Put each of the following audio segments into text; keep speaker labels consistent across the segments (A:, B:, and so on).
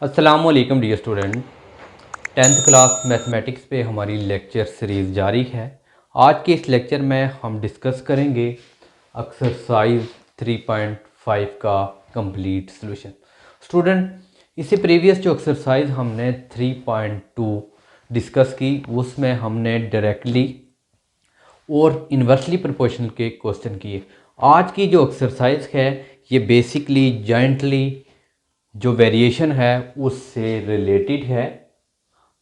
A: अस्सलामुअलैकुम dear student. 10th class mathematics पे हमारी लेक्चर सीरीज़ जारी है। आज के इस लेक्चर में हम डिस्कस करेंगे एक्सरसाइज 3.5 का कंप्लीट सॉल्यूशन। स्टूडेंट, इससे प्रीवियस जो एक्सरसाइज हमने 3.2 डिस्कस की उसमें हमने डायरेक्टली और इन्वर्सली प्रोपोर्शनल के क्वेश्चन किए। आज की जो एक्सरसाइज है ये बेसिकली जॉइंटली जो वेरिएशन है उससे रिलेटेड है।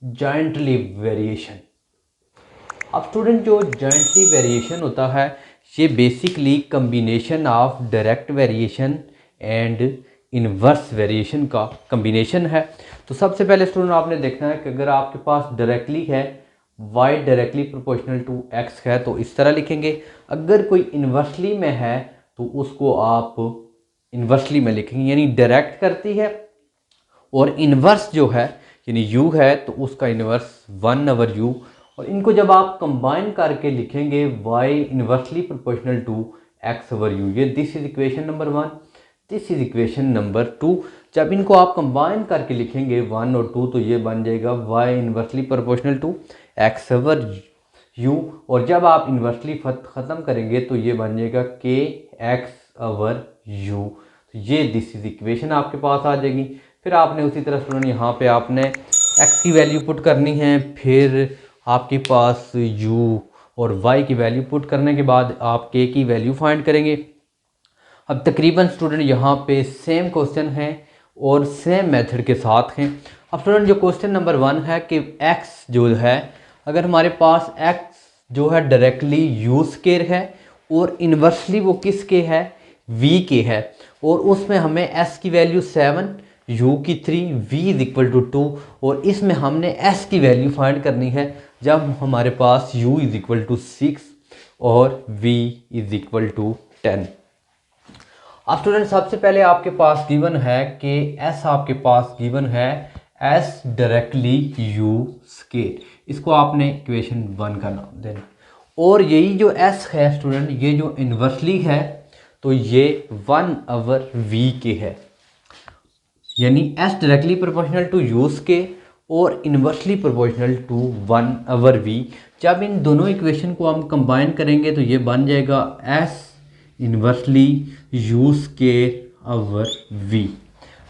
A: जॉइंटली वेरिएशन, अब स्टूडेंट जो जॉइंटली वेरिएशन होता है ये basically combination of direct variation and inverse variation का कम्बिनेशन है। तो सबसे पहले स्टूडेंट आपने देखना है कि अगर आपके पास डायरेक्टली है y directly proportional to x है तो इस तरह लिखेंगे। अगर कोई इन्वर्सली में है तो उसको आप इन्वर्सली में लिखेंगे, यानी डायरेक्ट करती है और इन्वर्स जो है यानी u है तो उसका इन्वर्स 1/u। और इनको जब आप कंबाइन करके लिखेंगे y inversely proportional to x/u, ये this is equation number 1, this is equation number 2। जब इनको आप कंबाइन करके लिखेंगे 1 और 2 तो ये बन जाएगा y inversely proportional to x/u। और जब आप इन्वर्सली ख़त्म करेंगे तो ये बन जाएगा kx/u। तो ये दिस इज इक्वेशन आपके पास आ जाएगी। फिर आपने उसी तरह स्टूडेंट यहाँ पे आपने x की वैल्यू पुट करनी है, फिर आपके पास u और y की वैल्यू पुट करने के बाद आप k की वैल्यू फाइंड करेंगे। अब तकरीबन स्टूडेंट यहाँ पे सेम क्वेश्चन है और सेम मेथड के साथ हैं। अब स्टूडेंट जो क्वेश्चन नंबर 1 है कि x जो है, अगर हमारे पास x जो है डायरेक्टली u स्केयर है और इन्वर्सली वो किसके है, v के है, और उसमें हमें s की वैल्यू 7, u की 3, v इज इक्वल टू 2, और इसमें हमने s की वैल्यू फाइंड करनी है जब हमारे पास u इज इक्वल टू 6 और v इज इक्वल टू 10। अब स्टूडेंट सबसे पहले आपके पास गिवन है कि s आपके पास गिवन है s डायरेक्टली u स्केयर, इसको आपने इक्वेशन 1 का नाम देना। और यही जो s है स्टूडेंट, ये जो इन्वर्सली है तो ये 1/v के है, यानी s directly proportional to u square और इन्वर्सली प्रोपोर्शनल टू 1/v। जब इन दोनों इक्वेशन को हम कंबाइन करेंगे तो ये बन जाएगा s इन्वर्सली u स्केयर/v।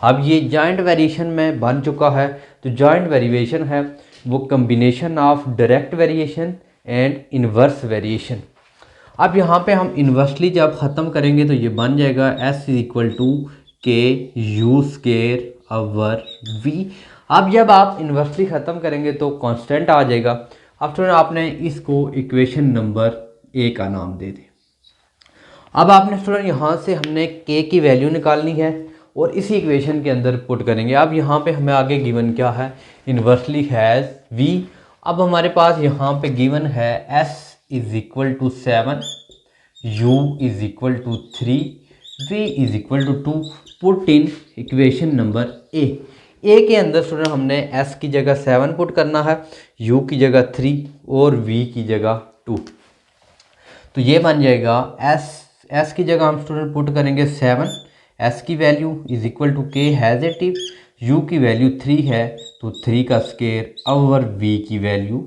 A: अब ये जॉइंट वेरिएशन में बन चुका है। तो जॉइंट वेरिएशन है वो combination of direct variation and inverse variation. अब यहाँ पे हम इन्वर्सली जब ख़त्म करेंगे तो ये बन जाएगा s इज इक्वल टू के u स्केयर/v। अब जब आप इन्वर्सली ख़त्म करेंगे तो कांस्टेंट आ जाएगा। अब स्टूडेंट आपने इसको इक्वेशन नंबर ए का नाम दे दें। अब आपने स्टूडेंट यहाँ से हमने k की वैल्यू निकालनी है और इसी इक्वेशन के अंदर पुट करेंगे। अब यहाँ पे हमें आगे गिवन क्या है, इन्वर्सली हैज़ v। अब हमारे पास यहाँ पे गिवन है s is equal to 7, u is equal to 3, v is equal to 2। Put in equation number a। के अंदर स्टूडेंट हमने s की जगह 7 पुट करना है, u की जगह 3 और v की जगह 2। तो ये बन जाएगा s की जगह हम स्टूडेंट पुट करेंगे 7, s की value is equal to k हैज़ ए टिप, u की वैल्यू 3 है तो 3 का स्केयर और v की वैल्यू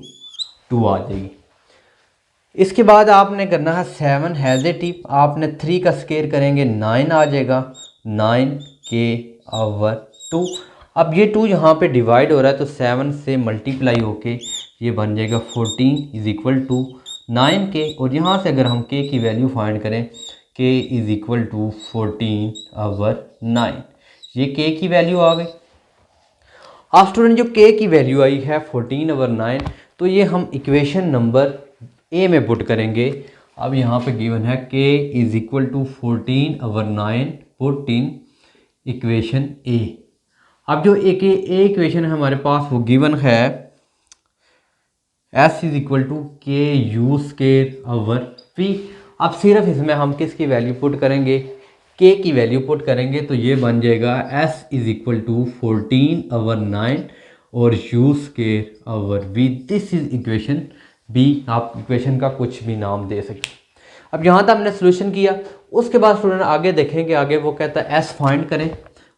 A: 2 आ जाएगी। इसके बाद आपने करना है 7 हैज़ ए टिप, आपने 3 का स्केयर करेंगे 9 आ जाएगा, 9k/2। अब ये 2 यहाँ पे डिवाइड हो रहा है तो 7 से मल्टीप्लाई होके ये बन जाएगा 14 इज इक्वल टू 9k। और यहाँ से अगर हम k की वैल्यू फाइंड करें k इज इक्वल टू 14/9, ये k की वैल्यू आ गई। अब स्टूडेंट जो k की वैल्यू आई है 14/9 तो ये हम इक्वेशन नंबर a में पुट करेंगे। अब यहाँ पे गिवन है k is equal to 14/9 put in equation a। अब जो एक ए इक्वेशन है हमारे पास वो गिवन है s इज इक्वल टू के u स्केयर/v। अब सिर्फ इसमें हम किसकी वैल्यू पुट करेंगे, k की वैल्यू पुट करेंगे तो ये बन जाएगा s इज इक्वल टू 14/9 और u square. This is equation b। आप इक्वेशन का कुछ भी नाम दे सकते हैं। अब यहाँ तक हमने सोल्यूशन किया, उसके बाद स्टूडेंट आगे देखेंगे, आगे वो कहता है s फाइंड करें।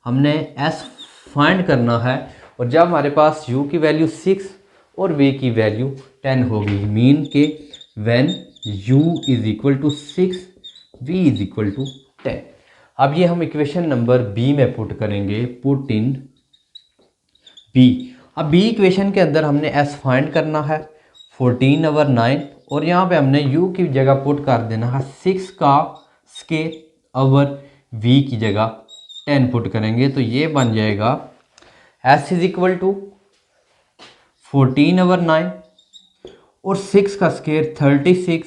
A: हमने s फाइंड करना है। और जब हमारे पास u की वैल्यू 6 और v की वैल्यू 10 होगी, मीन के when u is equal to 6 v is equal to 10। अब ये हम इक्वेशन नंबर बी में पुट करेंगे, पुट इन बी। अब बी इक्वेशन के अंदर हमने s फाइंड करना है 14 ओवर 9, और यहाँ पे हमने u की जगह पुट कर देना है 6 का स्केयर ओवर v की जगह 10 पुट करेंगे, तो ये बन जाएगा s is equal to 14 over 9 और 6 का स्केयर 36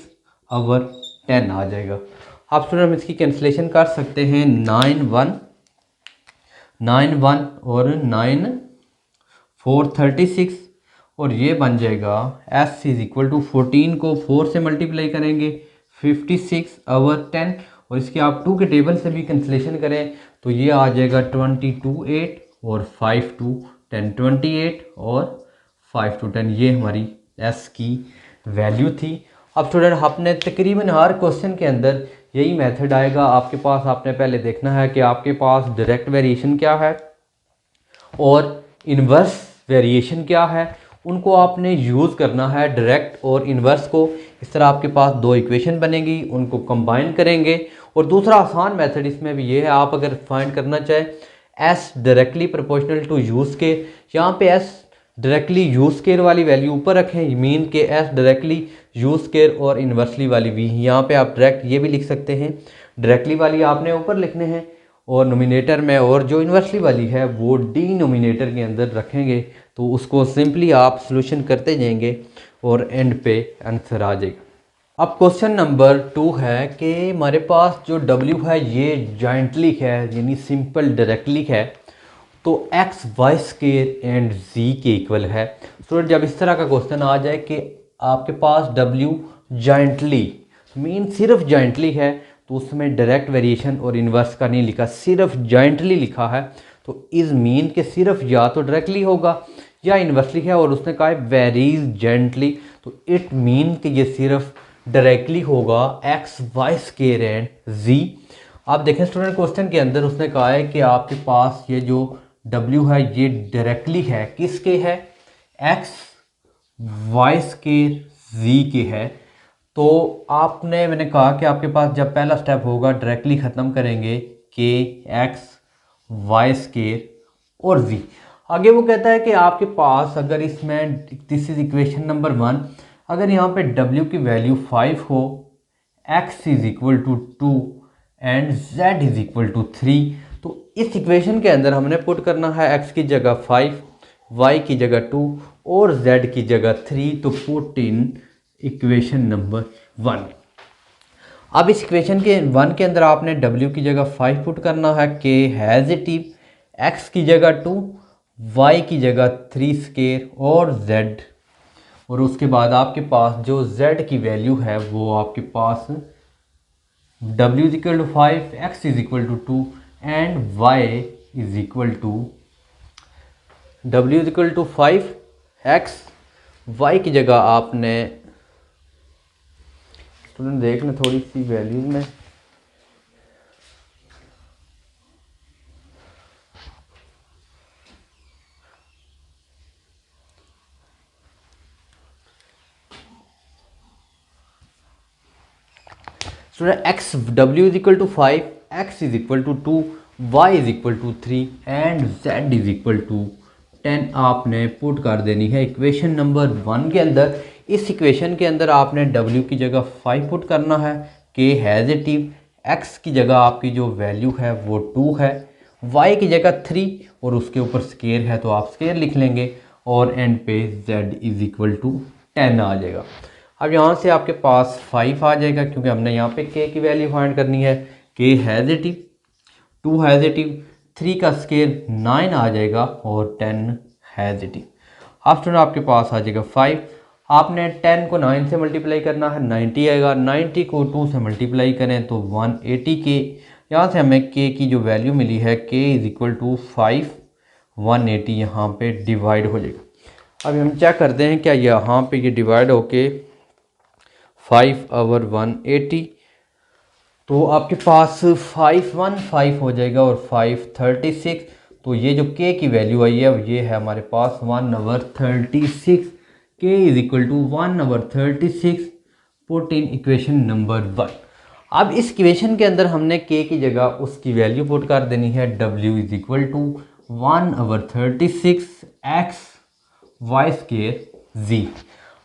A: ओवर 10 आ जाएगा। आप स्टूडेंट हम इसकी कैंसिलेशन कर सकते हैं, 9 1 और 9 4 36, और ये बन जाएगा s इज इक्वल टू 14 को 4 से मल्टीप्लाई करेंगे 56 ओवर 10, और इसके आप 2 के टेबल से भी कैंसिलेशन करें तो ये आ जाएगा 22 8 और 5 2 10 28 और 5 to 10। ये हमारी s की वैल्यू थी। अब स्टूडेंट आपने तकरीबन हर क्वेश्चन के अंदर यही मेथड आएगा आपके पास। आपने पहले देखना है कि आपके पास डायरेक्ट वेरिएशन क्या है और इन्वर्स वेरिएशन क्या है, उनको आपने यूज़ करना है डायरेक्ट और इन्वर्स को। इस तरह आपके पास दो इक्वेशन बनेगी, उनको कंबाइन करेंगे। और दूसरा आसान मेथड इसमें भी ये है, आप अगर फाइंड करना चाहें S directly proportional to U square, यहाँ पे एस डायरेक्टली यू स्केयर वाली वैल्यू ऊपर रखें, मीन के एस डायरेक्टली यू स्केयर और इन्वर्सली वाली वी। यहाँ पे आप डायरेक्ट ये भी लिख सकते हैं, डायरेक्टली वाली आपने ऊपर लिखने हैं और नोमिनेटर में, और जो इन्वर्सली वाली है वो डिनोमिनेटर के अंदर रखेंगे। तो उसको सिंपली आप सॉल्यूशन करते जाएंगे और एंड पे आंसर आ जाएगा। अब क्वेश्चन नंबर 2 है कि हमारे पास जो W है ये जॉइंटली है, यानी सिंपल डायरेक्टली है, तो x y square and z के इक्वल है। स्टूडेंट जब इस तरह का क्वेश्चन आ जाए कि आपके पास W जॉइंटली मीन सिर्फ जॉइंटली है, तो उसमें डायरेक्ट वेरिएशन और इन्वर्स का नहीं लिखा, सिर्फ जॉइंटली लिखा है, तो इस मीन के सिर्फ या तो डायरेक्टली होगा या इन्वर्सली है, और उसने कहा है वेरीज जॉइंटली, तो इट मीन कि ये सिर्फ डायरेक्टली होगा एक्स वाई स्केयर एंड जी। आप देखें स्टूडेंट क्वेश्चन के अंदर उसने कहा है कि आपके पास ये जो W है ये डायरेक्टली है, किसके है, एक्स वाई स्केयर जी के है। तो आपने मैंने कहा कि आपके पास जब पहला स्टेप होगा डायरेक्टली ख़त्म करेंगे के एक्स वाई स्केयर और जी। आगे वो कहता है कि आपके पास अगर इसमें दिस इज इक्वेशन नंबर 1, अगर यहाँ पे W की वैल्यू 5 हो, x is equal to 2 and z is equal to 3, तो इस इक्वेशन के अंदर हमने पुट करना है x की जगह 5, y की जगह 2 और z की जगह 3, तो पुट इन इक्वेशन नंबर 1। अब इस इक्वेशन के 1 के अंदर आपने W की जगह 5 पुट करना है, k हैज़ इट, x की जगह 2, y की जगह 3 स्केयर और z, और उसके बाद आपके पास जो z की वैल्यू है वो आपके पास W is equal to 5, x is equal to 2 and y is equal to W is equal to 5 x, y की जगह आपने स्टूडेंट देख लें थोड़ी सी वैल्यूज में, student X W is equal to 5, x is equal to 2, y is equal to 3 and z is equal to 10 आपने put कर देनी है इक्वेशन नंबर 1 के अंदर। इस इक्वेशन के अंदर आपने W की जगह 5 पुट करना है, k हैज़ इट, x की जगह आपकी जो वैल्यू है वो 2 है, y की जगह 3 और उसके ऊपर स्केयर है तो आप स्केयर लिख लेंगे, और एंड पे z इज इक्वल टू 10 आ जाएगा। अब यहाँ से आपके पास 5 आ जाएगा क्योंकि हमने यहाँ पे k की वैल्यू फाइंड करनी है, k has it, 2 has it, 3 का स्केयर 9 आ जाएगा और 10 हैज़ इट। आफ्टर आपके पास आ जाएगा 5, आपने 10 को 9 से मल्टीप्लाई करना है 90 आएगा, 90 को 2 से मल्टीप्लाई करें तो 180 के, यहाँ से हमें k की जो वैल्यू मिली है k इज इक्वल टू 5, 180 यहाँ पे डिवाइड हो जाएगा। अब हम चेक करते हैं क्या यहाँ पे ये डिवाइड होके 5 ओवर 180, तो आपके पास 5 1 5 हो जाएगा और 5 36, तो ये जो k की वैल्यू आई है ये है हमारे पास 1/36। k is equal to 1/36 put in equation number 1। अब इस इक्वेशन के अंदर हमने k की जगह उसकी वैल्यू पुट कर देनी है। w is equal to 1/36 x Y square z।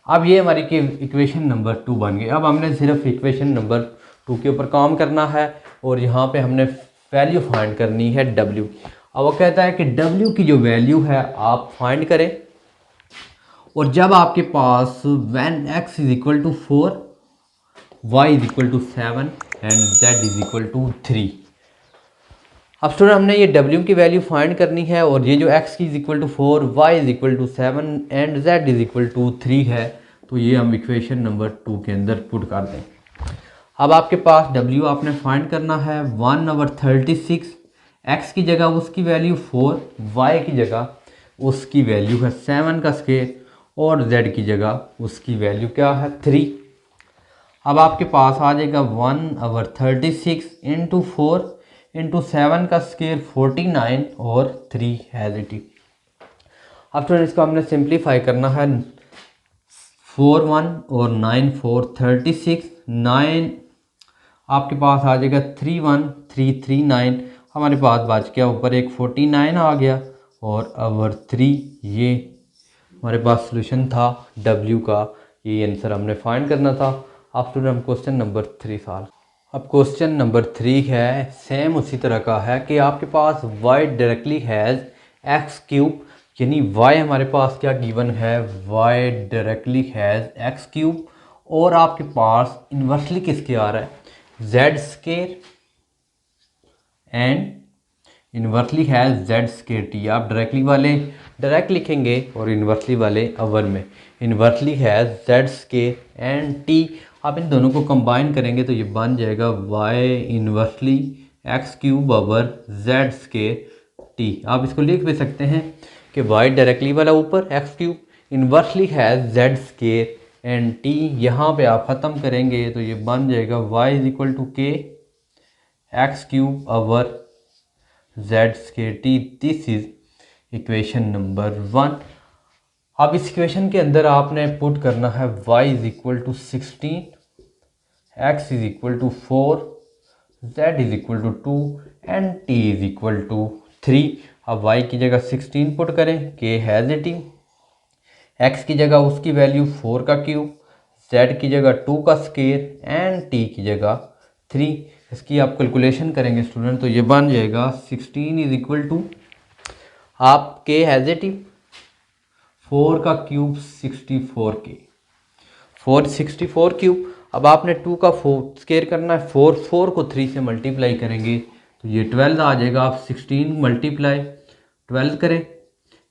A: अब ये हमारी इक्वेशन नंबर 2 बन गई। अब हमने सिर्फ इक्वेशन नंबर 2 के ऊपर काम करना है और यहाँ पे हमने वैल्यू फाइंड करनी है w। अब वो कहता है कि w की जो वैल्यू है आप फाइंड करें, और जब आपके पास when x is equal to 4, y is equal to 7 and z is equal to 3। अब स्टूडेंट हमने ये w की वैल्यू फाइंड करनी है और ये जो x की is equal to 4, y is equal to 7 and z is equal to 3 है, तो ये हम इक्वेशन नंबर 2 के अंदर पुट कर दें। अब आपके पास w आपने फाइंड करना है 1/36, x की जगह उसकी वैल्यू 4, y की जगह उसकी वैल्यू है 7 का स्क्वायर और z की जगह उसकी वैल्यू क्या है 3। अब आपके पास आ जाएगा 1/36 इंटू 4 इंटू 7 का स्क्वायर 49 और 3 हैज इट। अब तो इसको हमने सिंप्लीफाई करना है। 4 1 और 9 4 36, 9 आपके पास आ जाएगा 3 1 3 3 9, हमारे पास बच गया ऊपर एक 49 आ गया और ओवर 3 ये हमारे पास सॉल्यूशन था w का। ये आंसर हमने फाइंड करना था। अब स्टूडेंट हम क्वेश्चन नंबर 3 सॉल्व। अब क्वेश्चन नंबर 3 है सेम उसी तरह का है कि आपके पास y directly has x cube, यानी y हमारे पास क्या गिवन है, y directly has x cube, और आपके पास इन्वर्सली किसके आ रहा है z square and inversely has z square t। आप डायरेक्टली वाले डायरेक्ट लिखेंगे और इन्वर्सली वाले अवर में inversely has z square and t। आप इन दोनों को कंबाइन करेंगे तो ये बन जाएगा y inversely x cube over z square t। आप इसको लिख भी सकते हैं कि y डायरेक्टली वाला ऊपर x cube, inversely has z square and t, यहाँ पे आप ख़त्म करेंगे तो ये बन जाएगा y is equal to k x cube over z square t। This is equation number 1। अब इस इक्वेशन के अंदर आपने पुट करना है y is equal to 16, x is equal to 4, z is equal to 2 and t is equal to 3। अब y की जगह 16 पुट करें, k हैज़ इट, x की जगह उसकी वैल्यू 4 का क्यूब, z की जगह 2 का स्क्वायर एंड t की जगह 3। इसकी आप कैलकुलेशन करेंगे स्टूडेंट तो ये बन जाएगा 16 इज इक्वल टू, आप k हैज़ इट 4 का क्यूब 64k, 464 क्यूब। अब आपने 2 का 4 स्क्वायर करना है, 4 को 3 से मल्टीप्लाई करेंगे तो ये 12 आ जाएगा। आप 16 मल्टीप्लाई 12 करें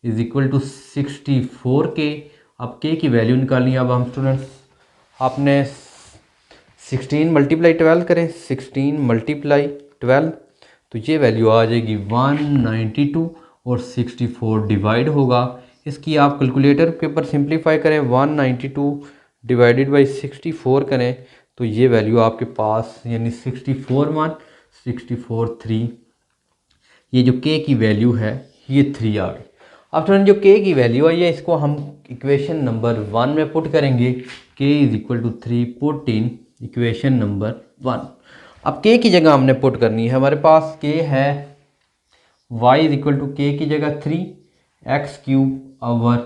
A: इज इक्वल टू 64k। अब k की वैल्यू निकालनी है। अब हम स्टूडेंट्स आपने 16 मल्टीप्लाई 12 करें, 16 मल्टीप्लाई 12 तो ये वैल्यू आ जाएगी 192 और 64 डिवाइड होगा। इसकी आप कैलकुलेटर के ऊपर सिंप्लीफाई करें, 192 डिवाइडेड बाई 64 करें तो ये वैल्यू आपके पास यानी 64 1 64 3, ये जो k की वैल्यू है ये 3 आ गई। अब स्टूडेंट जो k की वैल्यू आई है इसको हम इक्वेशन नंबर 1 में पुट करेंगे, k is equal to 3 put in equation number 1। अब k की जगह हमने पुट करनी है, हमारे पास k है y is equal to k की जगह 3 x cube over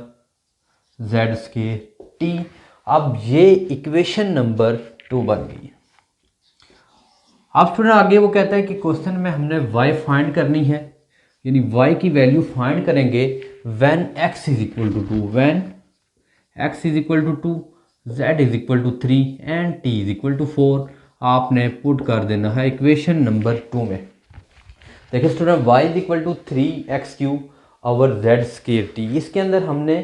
A: z square t। अब ये इक्वेशन नंबर 2 बन गई है। अब स्टूडेंट आगे वो कहता है कि क्वेश्चन में हमने y फाइंड करनी है, यानी y की वैल्यू फाइंड करेंगे when x is equal to 2, when x is equal to 2, z is equal to 3 and t is equal to 4। आपने पुट कर देना है इक्वेशन नंबर 2 में। देखिए student y is equal to 3x cube over z square t, इसके अंदर हमने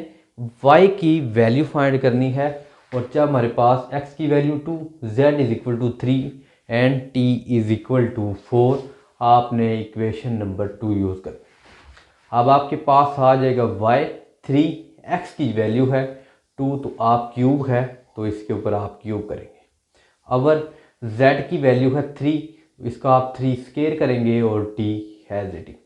A: y की वैल्यू फाइंड करनी है और जब हमारे पास x की value 2, z is equal to 3 and t is equal to 4, आपने इक्वेशन नंबर 2 यूज़ कर। अब आपके पास आ जाएगा y, 3 x की वैल्यू है 2 तो आप क्यूब है तो इसके ऊपर आप क्यूब करेंगे। अवर z की वैल्यू है 3, इसका आप 3 स्क्वायर करेंगे और t हैज़ इट।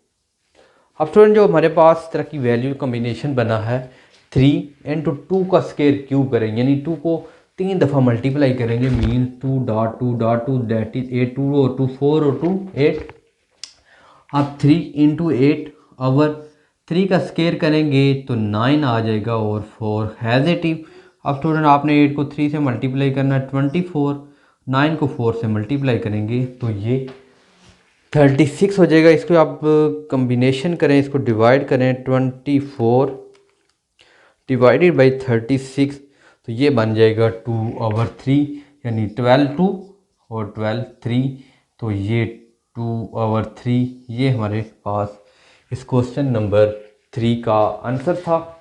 A: अब स्टूडेंट जो हमारे पास इस तरह की वैल्यू कम्बिनेशन बना है 3 × 2 का स्क्वायर क्यूब करेंगे, यानी 2 को 3 दफ़ा मल्टीप्लाई करेंगे, मीन 2.2.2 दैट इज 8 2 और 2 4 और 2 8। अब 3 × 8 और 3 का स्क्वायर करेंगे तो 9 आ जाएगा और 4 हैज़ इट। अब स्टूडेंट आपने 8 को 3 से मल्टीप्लाई करना है 24, 9 को 4 से मल्टीप्लाई करेंगे तो ये 36 हो जाएगा। इसको आप कम्बिनेशन करें, इसको डिवाइड करें, 24 डिवाइडेड बाई 36 तो ये बन जाएगा 2/3, यानी 12 2 और 12 3, तो ये 2/3 ये हमारे पास इस क्वेश्चन नंबर 3 का आंसर था।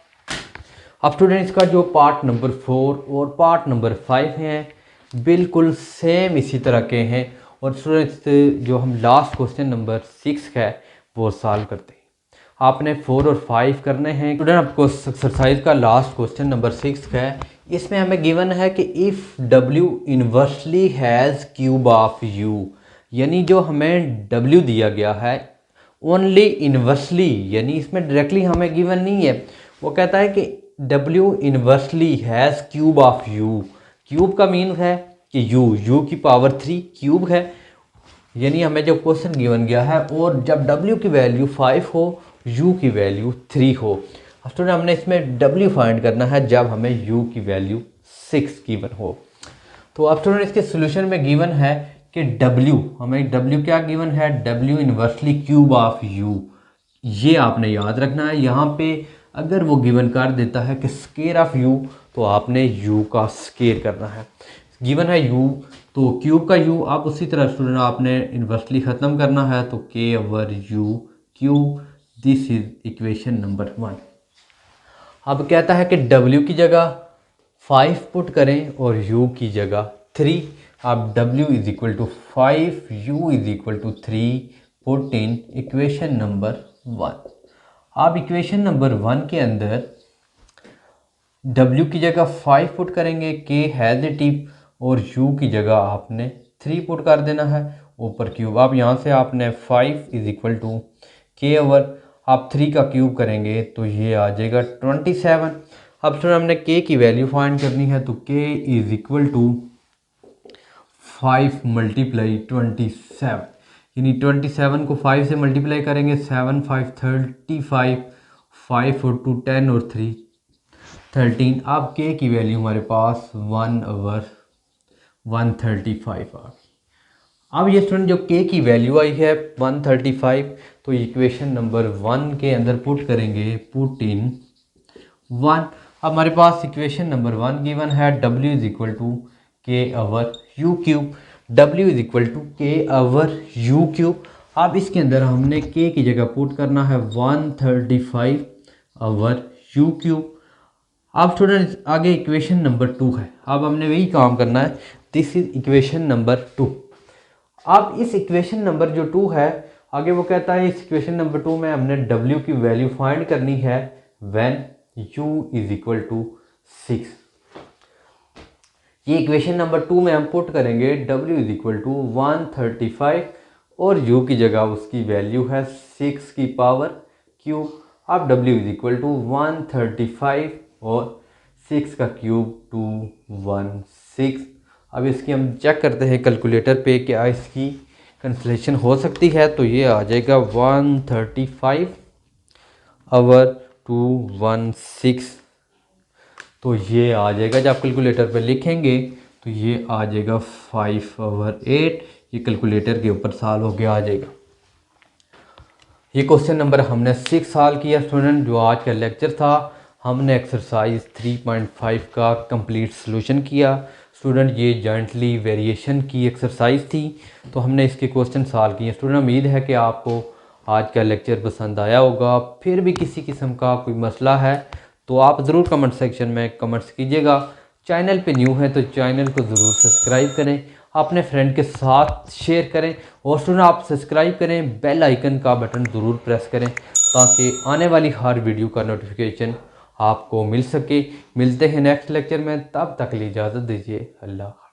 A: अब स्टूडेंट इसका जो पार्ट नंबर 4 और पार्ट नंबर 5 हैं बिल्कुल सेम इसी तरह के हैं, और स्टूडेंट्स जो हम लास्ट क्वेश्चन नंबर 6 है वो सॉल्व करते हैं। आपने 4 और 5 करने हैं। स्टूडेंट आपको एक्सरसाइज का लास्ट क्वेश्चन नंबर 6 है, इसमें हमें गिवन है कि if W inversely has cube of U, यानी जो हमें W दिया गया है ओनली इन्वर्सली, यानी इसमें डायरेक्टली हमें गिवन नहीं है। वो कहता है कि W inversely has cube of U। Cube का मीन है कि U की पावर 3 क्यूब है, यानी हमें जो क्वेश्चन गिवन गया है, और जब W की वैल्यू 5 हो U की वैल्यू 3 हो। अब स्टूडेंट हमने इसमें W फाइंड करना है जब हमें U की वैल्यू 6 गिवन हो। तो अब स्टूडेंट इसके सोल्यूशन में गिवन है कि हमें W क्या गिवन है, W inversely cube of U। ये आपने याद रखना है। यहाँ पे अगर वो गिवन कर देता है कि स्क्वायर ऑफ U तो आपने U का स्क्वायर करना है। गिवन है U तो क्यूब का U, आप उसी तरह स्टूडेंट आपने इन्वर्सली ख़त्म करना है तो K/U cube. This is equation number 1। अब कहता है कि W की जगह 5 पुट करें और U की जगह 3। अब W is equal to 5, U is equal to 3 put in equation number 1। अब इक्वेशन नंबर 1 के अंदर W की जगह 5 पुट करेंगे, K हैज़ ए टिप, और U की जगह आपने 3 पुट कर देना है ऊपर क्यूब। अब यहाँ से आपने 5 is equal to K over आप 3 का क्यूब करेंगे तो ये आ जाएगा 27। अब सर हमने K की वैल्यू फाइंड करनी है तो K is equal to 5 multiply 27, यानी 27 को 5 से मल्टीप्लाई करेंगे, 7 5 35, 5 और 2 10 और 3 13। अब K की वैल्यू हमारे पास 1/135 आ। अब ये स्टूडेंट जो K की वैल्यू आई है 135, तो इक्वेशन नंबर 1 के अंदर पुट करेंगे, पुट इन 1। अब हमारे पास इक्वेशन नंबर 1 गिवन है W is equal to K/U cube. W is equal to K/U cube. अब इसके अंदर हमने K की जगह पुट करना है 135/U क्यूब। अब स्टूडेंट आगे इक्वेशन नंबर 2 है, अब हमने वही काम करना है। This is equation number 2। अब इस इक्वेशन नंबर जो 2 है, आगे वो कहता है इस इक्वेशन नंबर 2 में हमने W की वैल्यू फाइंड करनी है when U is equal to 6। ये इक्वेशन नंबर 2 में हम पुट करेंगे W इज इक्वल टू 135 और U की जगह उसकी वैल्यू है 6 की पावर क्यूब। अब W इज इक्वल टू 135 और 6 का क्यूब 216। अब इसकी हम चेक करते हैं कैलकुलेटर पे क्या इसकी कैंसलेशन हो सकती है, तो ये आ जाएगा 135/216, तो ये आ जाएगा जब आप कैलकुलेटर पे लिखेंगे तो ये आ जाएगा 5/8। ये कैलकुलेटर के ऊपर सॉल्व होके आ जाएगा। ये क्वेश्चन नंबर हमने 6 सॉल्व किया स्टूडेंट। जो आज का लेक्चर था हमने एक्सरसाइज 3.5 का कंप्लीट सॉल्यूशन किया स्टूडेंट। ये जॉइंटली वेरिएशन की एक्सरसाइज थी, तो हमने इसके क्वेश्चन सॉल्व किए स्टूडेंट। उम्मीद है कि आपको आज का लेक्चर पसंद आया होगा। फिर भी किसी किस्म का कोई मसला है तो आप ज़रूर कमेंट सेक्शन में कमेंट्स कीजिएगा। चैनल पे न्यू है तो चैनल को ज़रूर सब्सक्राइब करें, अपने फ्रेंड के साथ शेयर करें, और स्टूडेंट आप सब्सक्राइब करें, बेल आइकन का बटन ज़रूर प्रेस करें ताकि आने वाली हर वीडियो का नोटिफिकेशन आपको मिल सके। मिलते हैं नेक्स्ट लेक्चर में, तब तक के लिए इजाज़त दीजिए। अल्लाह।